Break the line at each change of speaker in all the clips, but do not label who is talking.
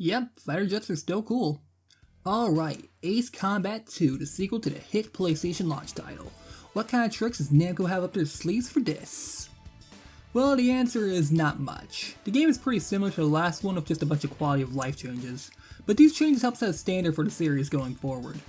Yep, fighter jets are still cool. Alright, Ace Combat 2, the sequel to the hit PlayStation launch title. What kind of tricks does Namco have up their sleeves for this? Well, the answer is not much. The game is pretty similar to the last one with just a bunch of quality of life changes, but these changes help set a standard for the series going forward.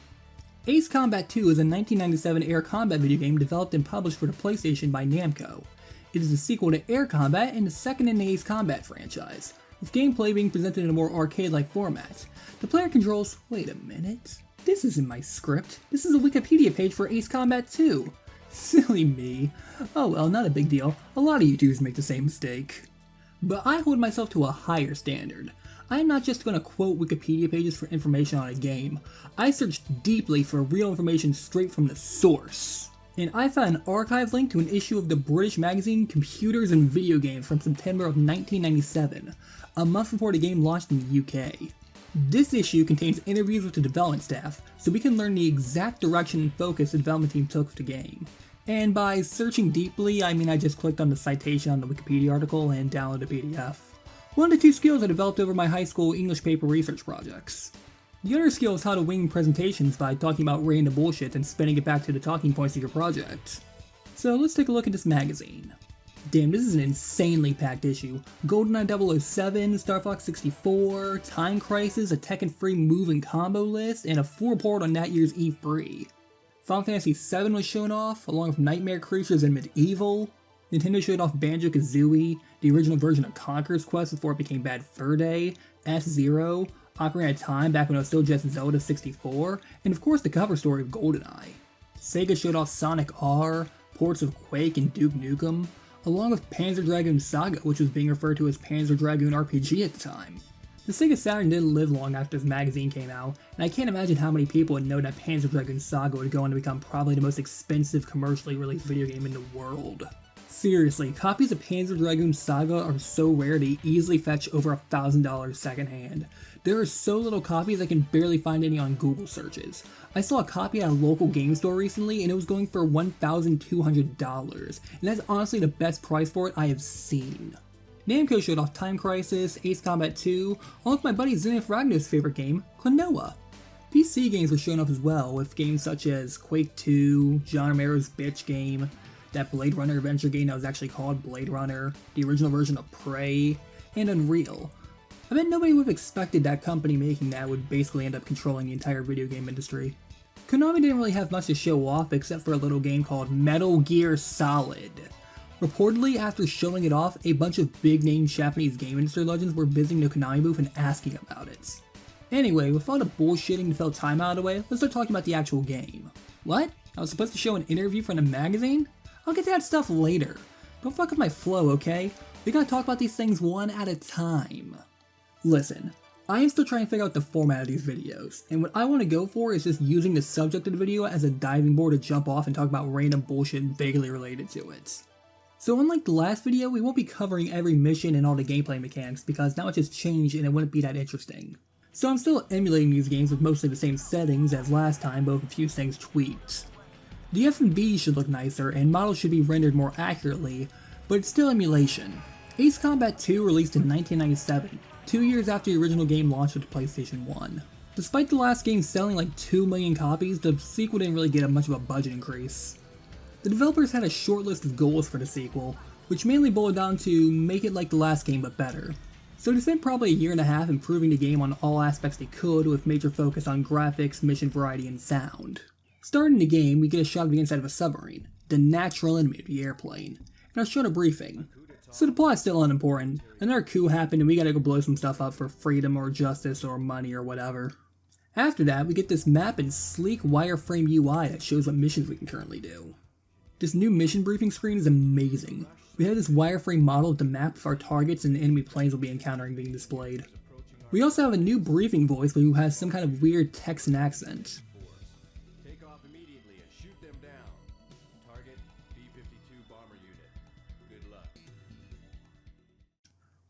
Ace Combat 2 is a 1997 air combat video game developed and published for the PlayStation by Namco. It is a sequel to Air Combat and the second in the Ace Combat franchise, with gameplay being presented in a more arcade-like format. The player controls— wait a minute, this isn't my script, this is a Wikipedia page for Ace Combat 2. Silly me. Oh well, not a big deal, a lot of YouTubers make the same mistake. But I hold myself to a higher standard. I am not just going to quote Wikipedia pages for information on a game, I searched deeply for real information straight from the source. And I found an archive link to an issue of the British magazine Computers and Video Games from September of 1997, a month before the game launched in the UK. This issue contains interviews with the development staff, so we can learn the exact direction and focus the development team took with the game. And by searching deeply, I mean I just clicked on the citation on the Wikipedia article and downloaded the PDF. One of the two skills I developed over my high school English paper research projects. The other skill is how to wing presentations by talking about random bullshit and spinning it back to the talking points of your project. So let's take a look at this magazine. Damn, this is an insanely packed issue. GoldenEye 007, Star Fox 64, Time Crisis, a Tekken-free move and combo list, and a full report on that year's E3. Final Fantasy VII was shown off, along with Nightmare Creatures and Medieval. Nintendo showed off Banjo-Kazooie, the original version of Conqueror's Quest before it became Bad Fur Day, F-Zero, Ocarina of Time back when it was still just Zelda 64, and of course the cover story of GoldenEye. Sega showed off Sonic R, ports of Quake and Duke Nukem, along with Panzer Dragoon Saga, which was being referred to as Panzer Dragoon RPG at the time. The Sega Saturn didn't live long after this magazine came out, and I can't imagine how many people would know that Panzer Dragoon Saga would go on to become probably the most expensive commercially released video game in the world. Seriously, copies of Panzer Dragoon Saga are so rare they easily fetch over $1,000 secondhand. There are so little copies I can barely find any on Google searches. I saw a copy at a local game store recently and it was going for $1,200, and that's honestly the best price for it I have seen. Namco showed off Time Crisis, Ace Combat 2, along with my buddy Zenith Ragnar's favorite game, Klonoa. PC games were shown off as well, with games such as Quake 2, John Romero's Bitch game, that Blade Runner adventure game that was actually called Blade Runner, the original version of Prey, and Unreal. I bet nobody would have expected that company making that would basically end up controlling the entire video game industry. Konami didn't really have much to show off except for a little game called Metal Gear Solid. Reportedly, after showing it off, a bunch of big-name Japanese game industry legends were visiting the Konami booth and asking about it. Anyway, with all the bullshitting to fill time out of the way, let's start talking about the actual game. What? I was supposed to show an interview from the magazine? I'll get to that stuff later. Don't fuck with my flow, okay? We gotta talk about these things one at a time. Listen, I am still trying to figure out the format of these videos, and what I want to go for is just using the subject of the video as a diving board to jump off and talk about random bullshit vaguely related to it. So unlike the last video, we won't be covering every mission and all the gameplay mechanics because now it's just changed and it wouldn't be that interesting. So I'm still emulating these games with mostly the same settings as last time, but with a few things tweaked. The F&B should look nicer and models should be rendered more accurately, but it's still emulation. Ace Combat 2 released in 1997, 2 years after the original game launched with the PlayStation 1. Despite the last game selling like 2 million copies, the sequel didn't really get much of a budget increase. The developers had a short list of goals for the sequel, which mainly boiled down to make it like the last game but better. So they spent probably a year and a half improving the game on all aspects they could, with major focus on graphics, mission variety, and sound. Starting the game, we get a shot of the inside of a submarine, the natural enemy of the airplane, and are shown a briefing. So the plot's still unimportant. Another coup happened and we gotta go blow some stuff up for freedom or justice or money or whatever. After that, we get this map and sleek wireframe UI that shows what missions we can currently do. This new mission briefing screen is amazing. We have this wireframe model of the map of our targets and the enemy planes we'll be encountering being displayed. We also have a new briefing voice who has some kind of weird Texan accent.
Take off immediately and shoot them down. Target B-52 bomber unit. Good luck.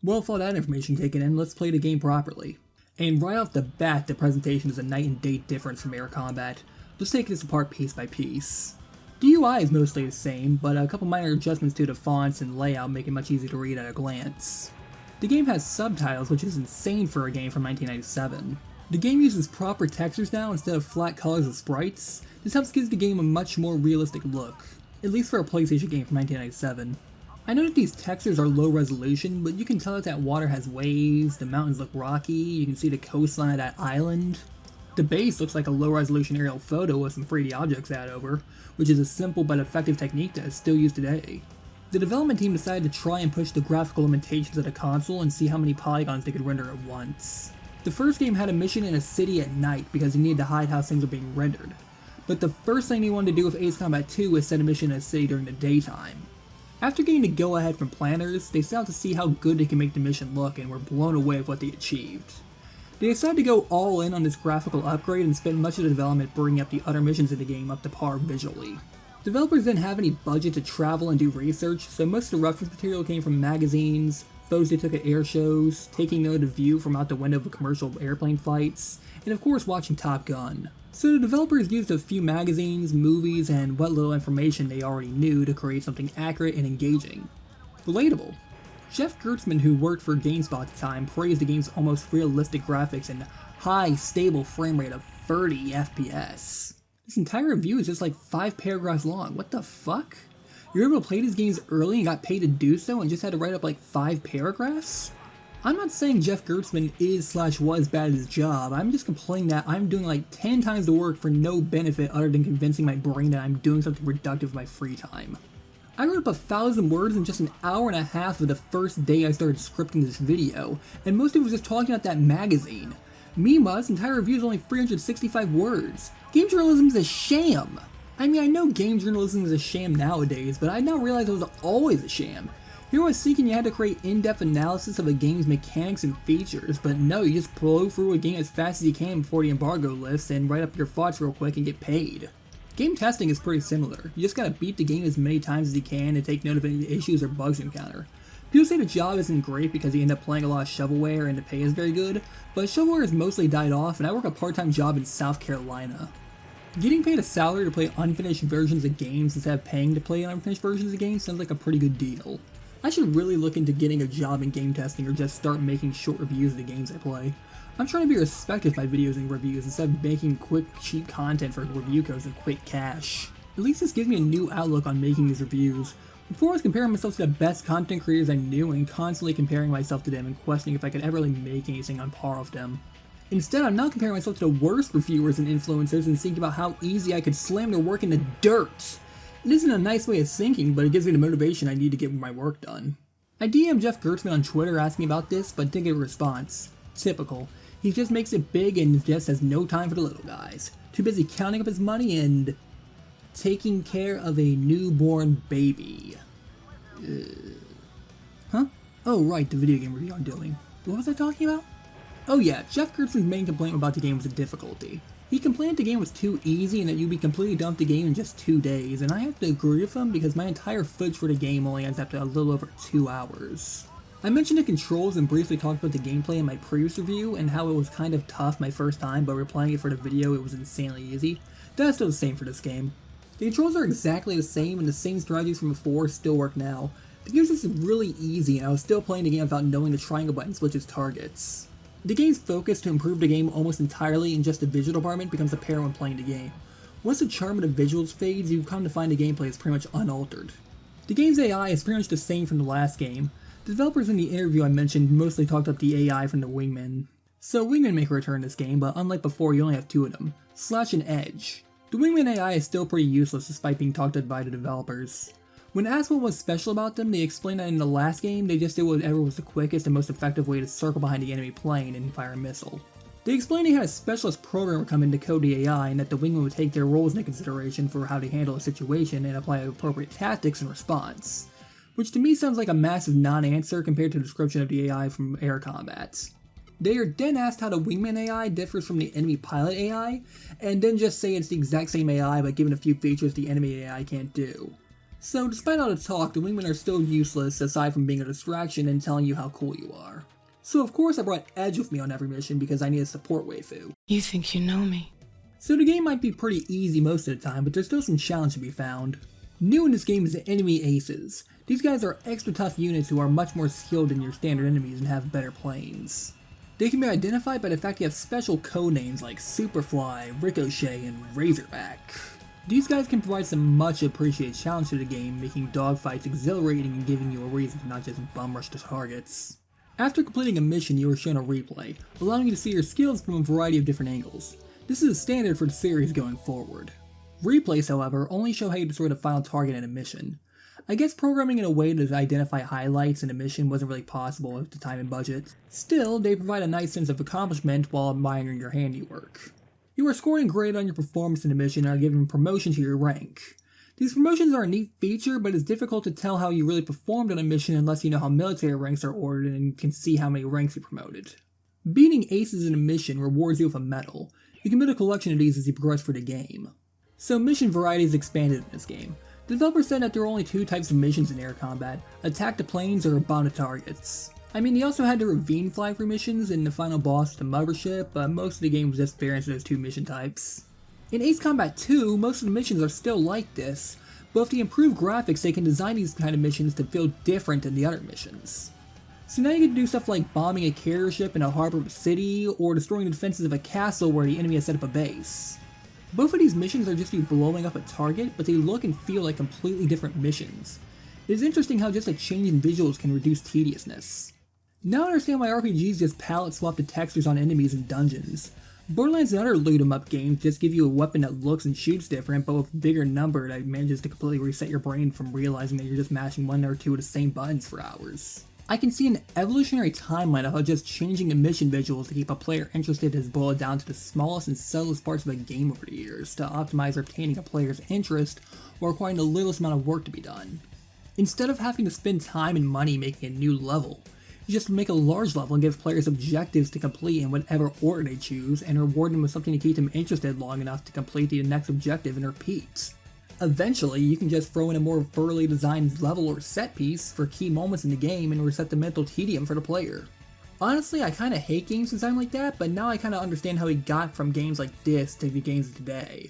Well, with all that information taken in, let's play the game properly. And right off the bat, the presentation is a night and day difference from air combat. Let's take this apart piece by piece. The UI is mostly the same, but a couple minor adjustments to the fonts and layout make it much easier to read at a glance. The game has subtitles, which is insane for a game from 1997. The game uses proper textures now instead of flat colors of sprites. This helps give the game a much more realistic look, at least for a PlayStation game from 1997. I know that these textures are low resolution, but you can tell that that water has waves, the mountains look rocky, you can see the coastline of that island. The base looks like a low resolution aerial photo with some 3D objects added over, which is a simple but effective technique that is still used today. The development team decided to try and push the graphical limitations of the console and see how many polygons they could render at once. The first game had a mission in a city at night because you needed to hide how things were being rendered, but the first thing they wanted to do with Ace Combat 2 was set a mission in a city during the daytime. After getting the go-ahead from planners, they set out to see how good they can make the mission look and were blown away with what they achieved. They decided to go all in on this graphical upgrade and spent much of the development bringing up the other missions in the game up to par visually. Developers didn't have any budget to travel and do research, so most of the reference material came from magazines, photos they took at air shows, taking note of the view from out the window of commercial airplane flights, and of course watching Top Gun. So the developers used a few magazines, movies, and what little information they already knew to create something accurate and engaging. Relatable. Jeff Gertzman, who worked for GameSpot at the time, praised the game's almost realistic graphics and high, stable frame rate of 30 FPS. This entire review is just like 5 paragraphs long. What the fuck? You were able to play these games early and got paid to do so and just had to write up like 5 paragraphs? I'm not saying Jeff Gertzman is/was bad at his job, I'm just complaining that I'm doing like 10 times the work for no benefit other than convincing my brain that I'm doing something productive with my free time. I wrote up 1,000 words in just an hour and a half of the first day I started scripting this video, and most of it was just talking about that magazine. Meanwhile, this entire review is only 365 words. Game journalism is a sham! I mean, I know game journalism is a sham nowadays, but I now realize it was always a sham. Here I was thinking you had to create in-depth analysis of a game's mechanics and features, but no, you just blow through a game as fast as you can before the embargo lifts and write up your thoughts real quick and get paid. Game testing is pretty similar. You just gotta beat the game as many times as you can and take note of any issues or bugs you encounter. People say the job isn't great because you end up playing a lot of shovelware and the pay is very good, but shovelware has mostly died off and I work a part-time job in South Carolina. Getting paid a salary to play unfinished versions of games instead of paying to play unfinished versions of games sounds like a pretty good deal. I should really look into getting a job in game testing or just start making short reviews of the games I play. I'm trying to be respected with my videos and reviews instead of making quick, cheap content for review codes and quick cash. At least this gives me a new outlook on making these reviews. Before I was comparing myself to the best content creators I knew and constantly comparing myself to them and questioning if I could ever really make anything on par with them. Instead, I'm now comparing myself to the worst reviewers and influencers and thinking about how easy I could slam their work in the dirt. It isn't a nice way of thinking, but it gives me the motivation I need to get my work done. I DM'd Jeff Gertzman on Twitter asking about this, but didn't get a response. Typical. He just makes it big and just has no time for the little guys. Too busy counting up his money and taking care of a newborn baby. Huh? Oh right, the video game review I'm doing. What was I talking about? Oh yeah, Jeff Gertzman's main complaint about the game was the difficulty. He complained the game was too easy and that you'd be completely done with the game in just 2 days, and I have to agree with him because my entire footage for the game only ends up to a little over 2 hours. I mentioned the controls and briefly talked about the gameplay in my previous review and how it was kind of tough my first time, but replaying it for the video it was insanely easy. That's still the same for this game. The controls are exactly the same and the same strategies from before still work now. The game is just really easy and I was still playing the game without knowing the triangle button switches targets. The game's focus to improve the game almost entirely in just the visual department becomes apparent when playing the game. Once the charm of the visuals fades, you've come to find the gameplay is pretty much unaltered. The game's AI is pretty much the same from the last game. The developers in the interview I mentioned mostly talked up the AI from the Wingmen. So Wingmen make a return in this game, but unlike before you only have two of them, Slash and Edge. The Wingman AI is still pretty useless despite being talked up by the developers. When asked what was special about them, they explained that in the last game they just did whatever was the quickest and most effective way to circle behind the enemy plane and fire a missile. They explained they had a specialist programmer come in to code the AI and that the Wingman would take their roles into consideration for how to handle a situation and apply appropriate tactics in response. Which to me sounds like a massive non-answer compared to the description of the AI from air combat. They are then asked how the Wingman AI differs from the enemy pilot AI, and then just say it's the exact same AI but given a few features the enemy AI can't do. So despite all the talk, the Wingmen are still useless aside from being a distraction and telling you how cool you are. So of course I brought Edge with me on every mission because I need a support waifu.
You think you know me?
So the game might be pretty easy most of the time, but there's still some challenge to be found. New in this game is the enemy aces. These guys are extra tough units who are much more skilled than your standard enemies and have better planes. They can be identified by the fact they have special code names like Superfly, Ricochet, and Razorback. These guys can provide some much appreciated challenge to the game, making dogfights exhilarating and giving you a reason to not just bum rush the targets. After completing a mission, you are shown a replay, allowing you to see your skills from a variety of different angles. This is a standard for the series going forward. Replays, however, only show how you destroy the final target in a mission. I guess programming in a way to identify highlights in a mission wasn't really possible at the time and budget. Still, they provide a nice sense of accomplishment while admiring your handiwork. You are scoring grade on your performance in the mission and are given promotion to your rank. These promotions are a neat feature, but it's difficult to tell how you really performed on a mission unless you know how military ranks are ordered and can see how many ranks you promoted. Beating aces in a mission rewards you with a medal. You can build a collection of these as you progress through the game. So mission variety is expanded in this game. The developer said that there are only two types of missions in air combat, attack the planes or bomb the targets. I mean, they also had the ravine fly-through missions and the final boss, the mothership, but most of the game was just variants of those two mission types. In Ace Combat 2, most of the missions are still like this, but with the improved graphics they can design these kind of missions to feel different than the other missions. So now you can do stuff like bombing a carrier ship in a harbor of a city, or destroying the defenses of a castle where the enemy has set up a base. Both of these missions are just you blowing up a target, but they look and feel like completely different missions. It is interesting how just a change in visuals can reduce tediousness. Now I understand why RPGs just palette swap the textures on enemies in dungeons. Borderlands and other loot 'em up games just give you a weapon that looks and shoots different, but with a bigger number that manages to completely reset your brain from realizing that you're just mashing one or two of the same buttons for hours. I can see an evolutionary timeline of how just changing the mission visuals to keep a player interested has boiled down to the smallest and subtlest parts of a game over the years to optimize retaining a player's interest while requiring the littlest amount of work to be done. Instead of having to spend time and money making a new level, you just make a large level and give players objectives to complete in whatever order they choose and reward them with something to keep them interested long enough to complete the next objective and repeat. Eventually, you can just throw in a more thoroughly designed level or set piece for key moments in the game and reset the mental tedium for the player. Honestly, I kinda hate games designed like that, but now I kinda understand how we got from games like this to the games of today.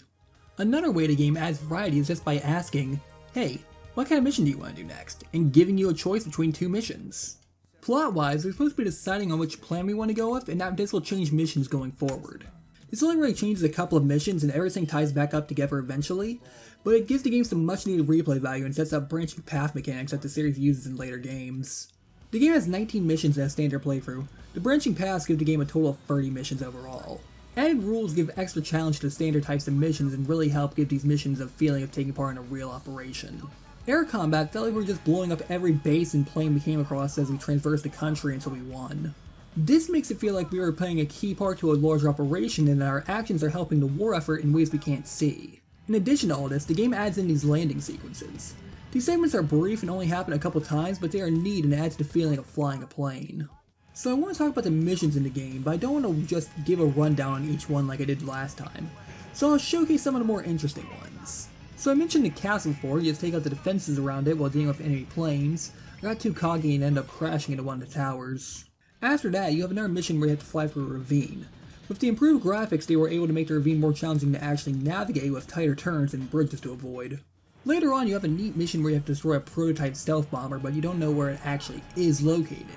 Another way the game adds variety is just by asking, hey, what kind of mission do you want to do next? And giving you a choice between two missions. Plot-wise, we're supposed to be deciding on which plan we want to go with, and that this will change missions going forward. This only really changes a couple of missions and everything ties back up together eventually, but it gives the game some much needed replay value and sets up branching path mechanics that the series uses in later games. The game has 19 missions in a standard playthrough. The branching paths give the game a total of 30 missions overall. Added rules give extra challenge to the standard types of missions and really help give these missions a feeling of taking part in a real operation. Air combat felt like we were just blowing up every base and plane we came across as we traversed the country until we won. This makes it feel like we are playing a key part to a larger operation and that our actions are helping the war effort in ways we can't see. In addition to all this, the game adds in these landing sequences. These segments are brief and only happen a couple times, but they are neat and add to the feeling of flying a plane. So I want to talk about the missions in the game, but I don't want to just give a rundown on each one like I did last time. So I'll showcase some of the more interesting ones. So I mentioned the castle before, you just take out the defenses around it while dealing with enemy planes. I got too cocky and ended up crashing into one of the towers. After that, you have another mission where you have to fly through a ravine. With the improved graphics, they were able to make the ravine more challenging to actually navigate with tighter turns and bridges to avoid. Later on, you have a neat mission where you have to destroy a prototype stealth bomber, but you don't know where it actually is located.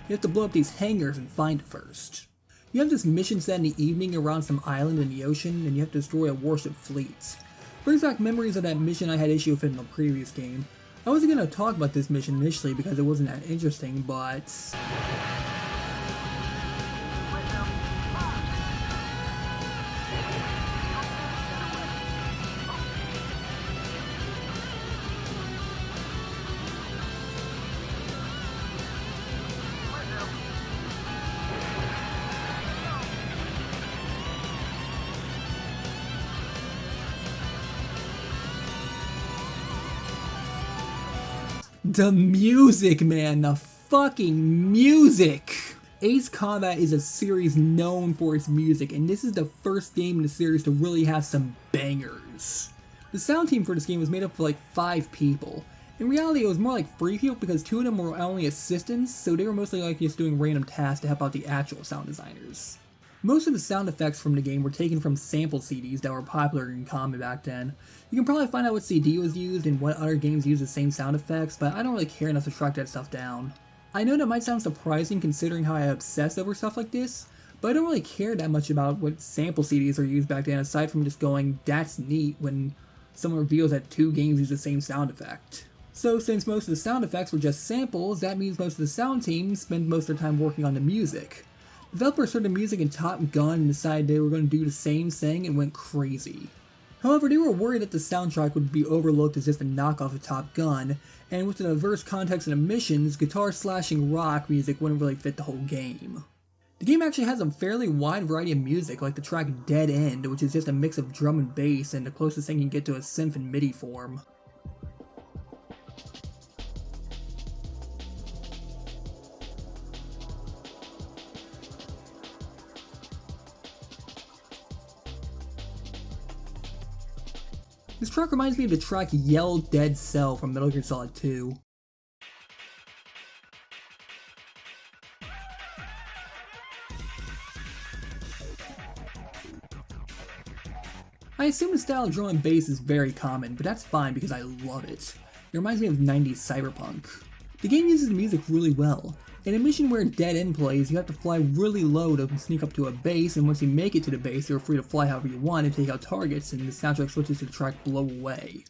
You have to blow up these hangars and find it first. You have this mission set in the evening around some island in the ocean, and you have to destroy a warship fleet. Brings back memories of that mission I had issue with in the previous game. I wasn't gonna talk about this mission initially because it wasn't that interesting, but the music, man, the fucking music! Ace Combat is a series known for its music, and this is the first game in the series to really have some bangers. The sound team for this game was made up of like 5 people. In reality, it was more like 3 people because 2 of them were only assistants, so they were mostly like just doing random tasks to help out the actual sound designers. Most of the sound effects from the game were taken from sample CDs that were popular in common back then. You can probably find out what CD was used and what other games use the same sound effects, but I don't really care enough to track that stuff down. I know that might sound surprising considering how I obsess over stuff like this, but I don't really care that much about what sample CDs are used back then aside from just going, that's neat, when someone reveals that 2 games use the same sound effect. So since most of the sound effects were just samples, that means most of the sound teams spend most of their time working on the music. Developers heard the music in Top Gun and decided they were going to do the same thing and went crazy. However, they were worried that the soundtrack would be overlooked as just a knockoff of Top Gun, and with the diverse context of the missions, guitar-slashing rock music wouldn't really fit the whole game. The game actually has a fairly wide variety of music, like the track Dead End, which is just a mix of drum and bass and the closest thing you can get to a synth in MIDI form. This track reminds me of the track Yell Dead Cell from Metal Gear Solid 2. I assume the style of drum and bass is very common, but that's fine because I love it. It reminds me of 90s cyberpunk. The game uses the music really well. In a mission where Dead End plays, you have to fly really low to sneak up to a base, and once you make it to the base, you're free to fly however you want and take out targets, and the soundtrack switches to the track Blow Away.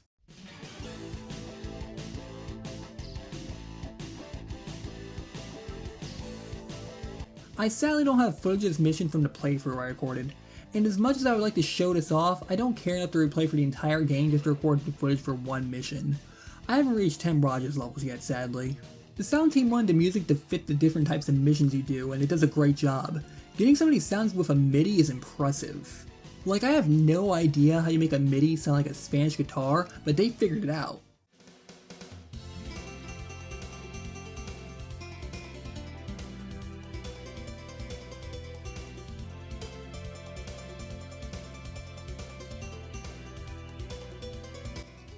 I sadly don't have footage of this mission from the playthrough I recorded, and as much as I would like to show this off, I don't care enough to replay for the entire game just to record the footage for one mission. I haven't reached 10 Rogers levels yet, sadly. The sound team wanted the music to fit the different types of missions you do, and it does a great job. Getting some of these sounds with a MIDI is impressive. Like, I have no idea how you make a MIDI sound like a Spanish guitar, but they figured it out.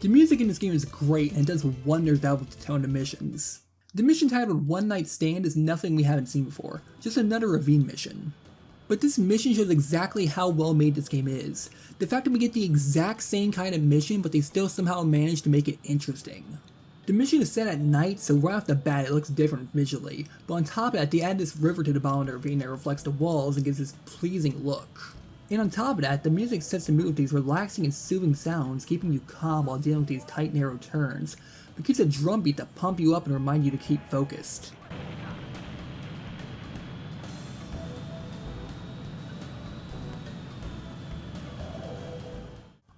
The music in this game is great and does wonders to help with the tone of missions. The mission titled One Night Stand is nothing we haven't seen before, just another ravine mission. But this mission shows exactly how well made this game is. The fact that we get the exact same kind of mission, but they still somehow manage to make it interesting. The mission is set at night, so right off the bat it looks different visually, but on top of that they add this river to the bottom of the ravine that reflects the walls and gives this pleasing look. And on top of that, the music sets the mood with these relaxing and soothing sounds, keeping you calm while dealing with these tight narrow turns, but keeps a drum beat to pump you up and remind you to keep focused.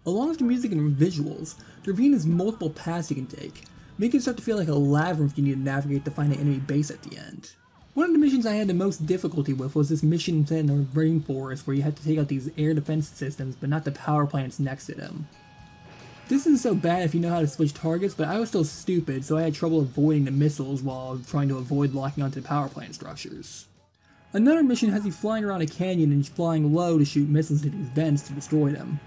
Along with the music and visuals, the ravine has multiple paths you can take, making it start to feel like a labyrinth you need to navigate to find an enemy base at the end. One of the missions I had the most difficulty with was this mission set in the rainforest where you had to take out these air defense systems but not the power plants next to them. This isn't so bad if you know how to switch targets, but I was still stupid, so I had trouble avoiding the missiles while trying to avoid locking onto the power plant structures. Another mission has you flying around a canyon and flying low to shoot missiles into these vents to destroy them.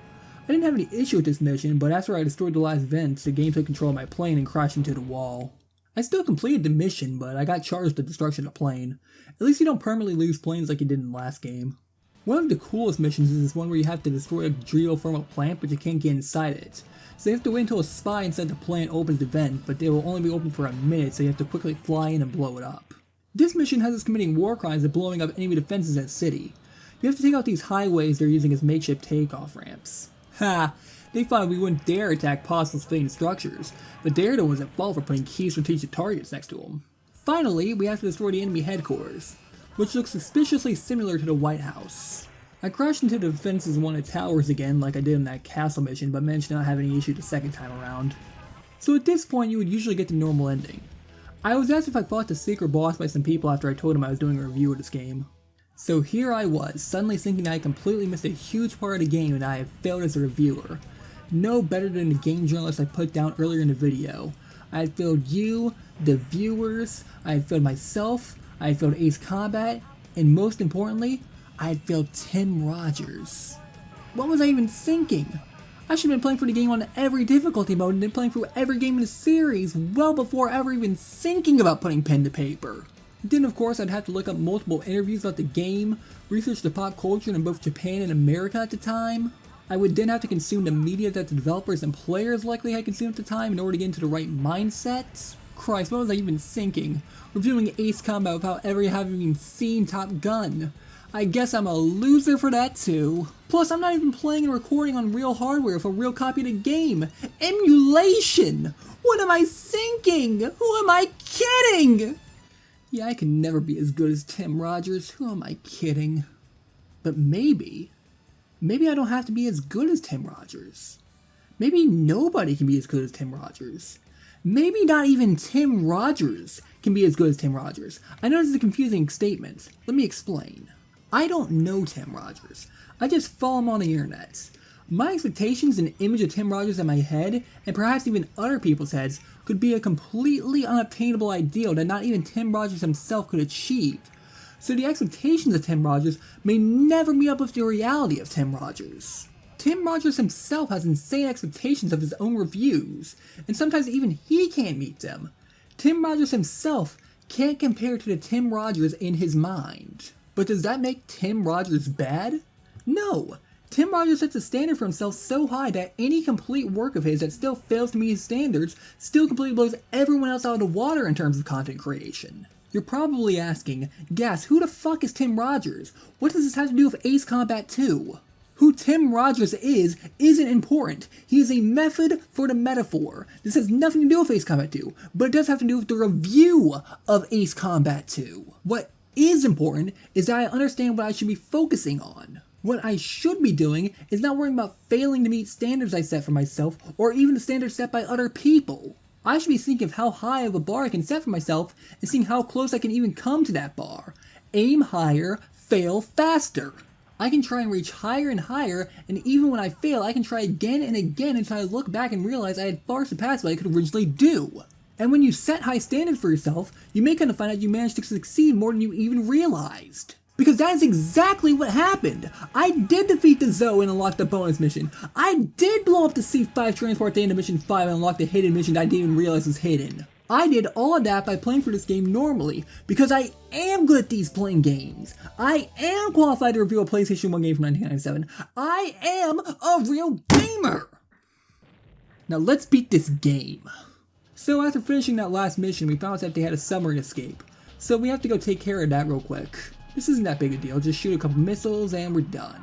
I didn't have any issue with this mission, but after I destroyed the last vents, the game took control of my plane and crashed into the wall. I still completed the mission, but I got charged with the destruction of the plane. At least you don't permanently lose planes like you did in the last game. One of the coolest missions is this one where you have to destroy a geothermal plant, but you can't get inside it. So you have to wait until a spy inside the plant opens the vent, but they will only be open for a minute, so you have to quickly fly in and blow it up. This mission has us committing war crimes and blowing up enemy defenses in the city. You have to take out these highways they're using as makeshift takeoff ramps. Ha! They thought we wouldn't dare attack possible civilian structures, but Daredevil was at fault for putting key strategic targets next to him. Finally, we have to destroy the enemy headquarters, which looks suspiciously similar to the White House. I crashed into the defenses of one of the towers again like I did in that castle mission, but managed to not have any issue the second time around. So at this point you would usually get the normal ending. I was asked if I fought the secret boss by some people after I told them I was doing a review of this game. So here I was, suddenly thinking I completely missed a huge part of the game and I had failed as a reviewer. No better than the game journalist I put down earlier in the video. I had failed you, the viewers, I had failed myself, I had failed Ace Combat, and most importantly, I had failed Tim Rogers. What was I even thinking? I should have been playing for the game on every difficulty mode and then playing through every game in the series well before ever even thinking about putting pen to paper. Then of course I'd have to look up multiple interviews about the game, research the pop culture in both Japan and America at the time. I would then have to consume the media that the developers and players likely had consumed at the time in order to get into the right mindset. Christ, what was I even thinking? Reviewing Ace Combat without ever having even seen Top Gun. I guess I'm a loser for that too. Plus, I'm not even playing and recording on real hardware with a real copy of the game. Emulation! What am I thinking? Who am I kidding? Yeah, I can never be as good as Tim Rogers. Who am I kidding? But maybe I don't have to be as good as Tim Rogers. Maybe nobody can be as good as Tim Rogers. Maybe not even Tim Rogers can be as good as Tim Rogers. I know this is a confusing statement. Let me explain. I don't know Tim Rogers. I just follow him on the internet. My expectations and image of Tim Rogers in my head, and perhaps even other people's heads, could be a completely unobtainable ideal that not even Tim Rogers himself could achieve. So the expectations of Tim Rogers may never meet up with the reality of Tim Rogers. Tim Rogers himself has insane expectations of his own reviews, and sometimes even he can't meet them. Tim Rogers himself can't compare to the Tim Rogers in his mind. But does that make Tim Rogers bad? No! Tim Rogers sets a standard for himself so high that any complete work of his that still fails to meet his standards still completely blows everyone else out of the water in terms of content creation. You're probably asking, Gas, who the fuck is Tim Rogers? What does this have to do with Ace Combat 2? Who Tim Rogers isn't important. He is a method for the metaphor. This has nothing to do with Ace Combat 2, but it does have to do with the review of Ace Combat 2. What is important is that I understand what I should be focusing on. What I should be doing is not worrying about failing to meet standards I set for myself or even the standards set by other people. I should be thinking of how high of a bar I can set for myself and seeing how close I can even come to that bar. Aim higher, fail faster. I can try and reach higher and higher, and even when I fail, I can try again and again until I look back and realize I had far surpassed what I could originally do. And when you set high standards for yourself, you may kind of find out you managed to succeed more than you even realized. Because that is exactly what happened. I did defeat the Zoe and unlock the bonus mission. I did blow up the C5 transport at the end of mission 5 and unlock the hidden mission that I didn't even realize was hidden. I did all of that by playing for this game normally, because I am good at these playing games. I am qualified to review a PlayStation 1 game from 1997. I am a real gamer! Now let's beat this game. So after finishing that last mission, we found out that they had a submarine escape. So we have to go take care of that real quick. This isn't that big a deal, just shoot a couple missiles and we're done.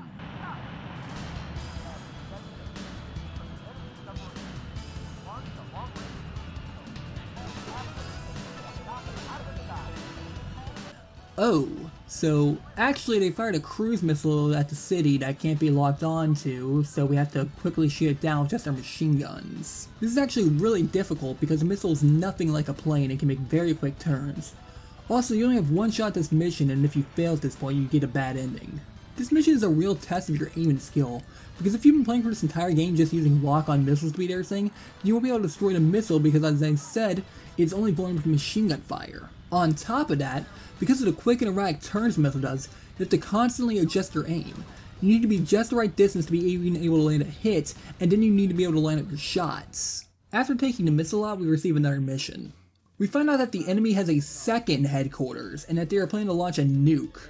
Oh, so actually they fired a cruise missile at the city that can't be locked onto, so we have to quickly shoot it down with just our machine guns. This is actually really difficult because the missile is nothing like a plane and can make very quick turns. Also, you only have one shot at this mission, and if you fail at this point, you get a bad ending. This mission is a real test of your aim and skill, because if you've been playing for this entire game just using lock-on missiles to beat everything, you won't be able to destroy the missile because, as I said, it's only vulnerable to machine gun fire. On top of that, because of the quick and erratic turns the missile does, you have to constantly adjust your aim. You need to be just the right distance to be even able to land a hit, and then you need to be able to line up your shots. After taking the missile out, we receive another mission. We find out that the enemy has a second headquarters, and that they are planning to launch a nuke.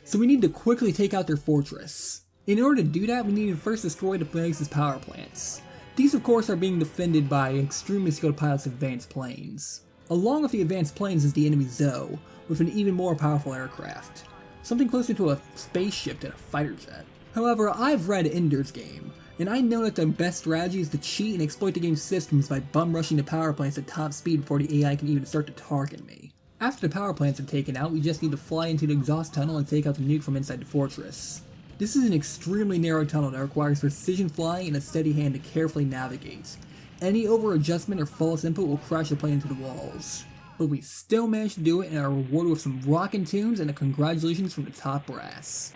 So we need to quickly take out their fortress. In order to do that, we need to first destroy the base's power plants. These of course are being defended by extremely skilled pilots of advanced planes. Along with the advanced planes is the enemy Zoe, with an even more powerful aircraft. Something closer to a spaceship than a fighter jet. However, I've read Ender's Game, And I know that the best strategy is to cheat and exploit the game's systems by bum rushing the power plants at top speed before the AI can even start to target me. After the power plants are taken out, we just need to fly into the exhaust tunnel and take out the nuke from inside the fortress. This is an extremely narrow tunnel that requires precision flying and a steady hand to carefully navigate. Any over-adjustment or false input will crash the plane into the walls. But we still managed to do it and are rewarded with some rockin' tunes and a congratulations from the top brass.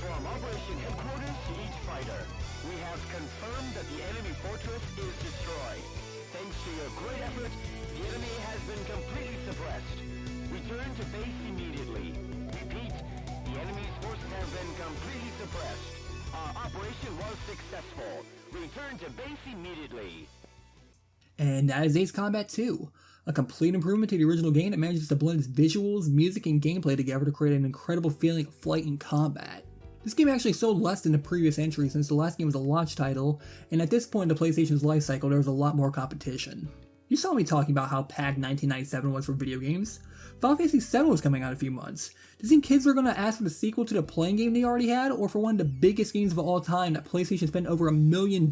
From Operation Headquarters to each fighter, we have confirmed that the enemy fortress is destroyed. Thanks to your great effort, the enemy has been completely suppressed. Return to base immediately. Repeat, the enemy's forces have been completely suppressed. Our operation was successful. Return to base immediately.
And that is Ace Combat 2, a complete improvement to the original game that manages to blend its visuals, music, and gameplay together to create an incredible feeling of flight and combat. This game actually sold less than the previous entry since the last game was a launch title, and at this point in the PlayStation's life cycle there was a lot more competition. You saw me talking about how packed 1997 was for video games. Final Fantasy VII was coming out in a few months. Do you think kids are going to ask for the sequel to the playing game they already had, or for one of the biggest games of all time that PlayStation spent over $1 million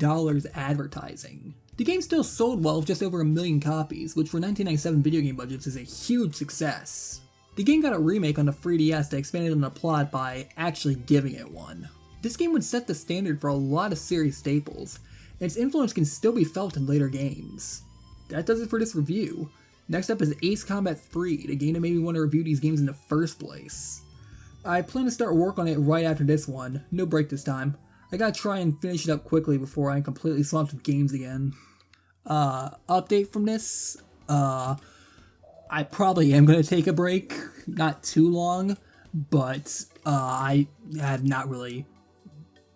advertising? The game still sold well with just over 1 million copies, which for 1997 video game budgets is a huge success. The game got a remake on the 3DS that expanded on the plot by actually giving it one. This game would set the standard for a lot of series staples, and its influence can still be felt in later games. That does it for this review. Next up is Ace Combat 3, the game that made me want to review these games in the first place. I plan to start work on it right after this one, no break this time. I gotta try and finish it up quickly before I'm completely swamped with games again. Update from this, I probably am going to take a break, not too long, but I have not really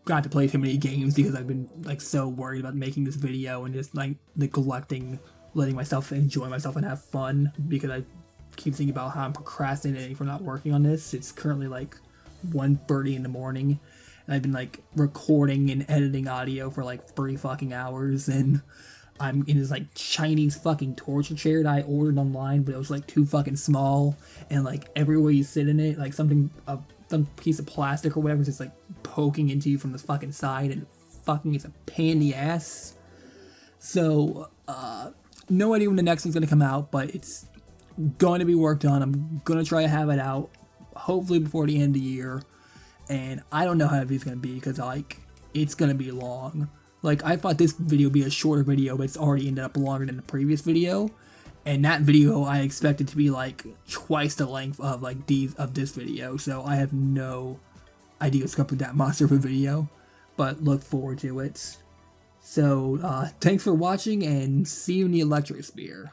got to play too many games because I've been like so worried about making this video and just like neglecting letting myself enjoy myself and have fun because I keep thinking about how I'm procrastinating for not working on this. It's currently like 1:30 in the morning and I've been like recording and editing audio for like 3 fucking hours and I'm in this like Chinese fucking torture chair that I ordered online, but it was like too fucking small, and like everywhere you sit in it, like some piece of plastic or whatever is just like poking into you from the fucking side, and fucking it's a pain in the ass. So, no idea when the next one's gonna come out, but it's going to be worked on. I'm gonna try to have it out, hopefully before the end of the year, and I don't know how heavy it's gonna be because like it's gonna be long. Like, I thought this video would be a shorter video, but it's already ended up longer than the previous video. And that video I expected to be like twice the length of like this video. So I have no idea what's up with that monster of a video. But look forward to it. So, thanks for watching and see you in the Electrosphere.